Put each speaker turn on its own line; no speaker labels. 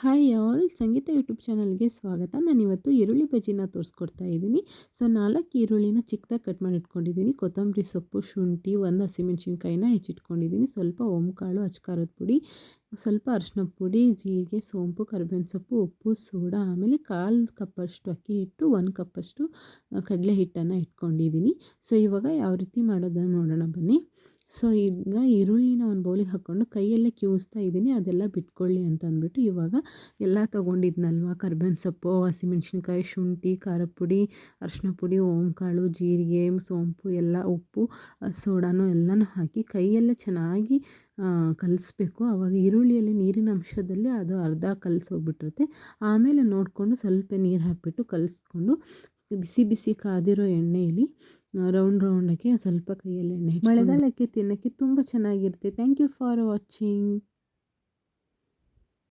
Hi all ಸಂಗೀತ YouTube ಚಾನಲ್ಗೆ ಸ್ವಾಗತ. ನಾನಿವತ್ತು ಈರುಳ್ಳಿ ಬಜ್ಜಿನ ತೋರಿಸ್ಕೊಡ್ತಾ ಇದ್ದೀನಿ. ಸೊ 4 ಈರುಳ್ಳಿನ ಚಿಕ್ಕದಾಗಿ ಕಟ್ ಮಾಡಿ ಇಟ್ಕೊಂಡಿದ್ದೀನಿ. ಕೊತ್ತಂಬರಿ ಸೊಪ್ಪು, ಶುಂಠಿ, 1 ಹಸಿಮೆಣಸಿನ್ಕಾಯಿನ ಹೆಚ್ಚಿಟ್ಕೊಂಡಿದ್ದೀನಿ. ಸ್ವಲ್ಪ ಓಂಕಾಳು, ಅಚ್ಕಾರದ ಪುಡಿ, ಸ್ವಲ್ಪ ಅರಿಶಿನದ ಪುಡಿ, ಜೀರಿಗೆ, ಸೋಂಪು, ಕರಿಬೇವಿನ ಸೊಪ್ಪು, ಉಪ್ಪು, ಸೋಡಾ, ಆಮೇಲೆ 1/4 ಕಪ್ಪಷ್ಟು ಅಕ್ಕಿ ಹಿಟ್ಟು, 1 ಕಪ್ಪಷ್ಟು ಕಡಲೆ ಹಿಟ್ಟನ್ನು ಇಟ್ಕೊಂಡಿದ್ದೀನಿ. ಸೊ ಇವಾಗ ಯಾವ ರೀತಿ ಮಾಡೋದನ್ನು ನೋಡೋಣ ಬನ್ನಿ. ಸೊ ಈಗ ಈರುಳ್ಳಿನ ಒಂದು ಬೌಲಿಗೆ ಹಾಕ್ಕೊಂಡು ಕೈಯಲ್ಲೇ ಕಿವುಚ್ತಾ ಇದ್ದೀನಿ, ಅದೆಲ್ಲ ಬಿಟ್ಕೊಳ್ಳಿ ಅಂತ ಅಂದ್ಬಿಟ್ಟು ಇವಾಗ ಎಲ್ಲ ತೊಗೊಂಡಿದ್ನಲ್ವ, ಕರ್ಬೇವಿನ ಸೊಪ್ಪು, ಹಸಿಮೆಣ್ಸಿನ್ಕಾಯಿ, ಶುಂಠಿ, ಖಾರದ ಪುಡಿ, ಅರಿಶಿನ ಪುಡಿ, ಓಂಕಾಳು, ಜೀರಿಗೆ, ಸೋಂಪು ಎಲ್ಲ, ಉಪ್ಪು, ಸೋಡಾನು ಎಲ್ಲನೂ ಹಾಕಿ ಕೈಯಲ್ಲೇ ಚೆನ್ನಾಗಿ ಕಲಿಸ್ಬೇಕು. ಆವಾಗ ಈರುಳ್ಳಿಯಲ್ಲಿ ನೀರಿನ ಅಂಶದಲ್ಲಿ ಅದು ಅರ್ಧ ಕಲಸೋಗ್ಬಿಟ್ಟಿರುತ್ತೆ. ಆಮೇಲೆ ನೋಡಿಕೊಂಡು ಸ್ವಲ್ಪ ನೀರು ಹಾಕಿಬಿಟ್ಟು ಕಲಿಸ್ಕೊಂಡು ಬಿಸಿ ಬಿಸಿ ಕಾದಿರೋ ಎಣ್ಣೆಯಲ್ಲಿ ರೌಂಡಾಗಿ ಸ್ವಲ್ಪ ಕೈಯಲ್ಲಿ ಎಣ್ಣೆ ಹಚ್ಕೊಂಡು ಮಳೆಗಾಲಕ್ಕೆ ತಿನ್ನೋಕ್ಕೆ ತುಂಬ ಚೆನ್ನಾಗಿರುತ್ತೆ. Thank you for watching.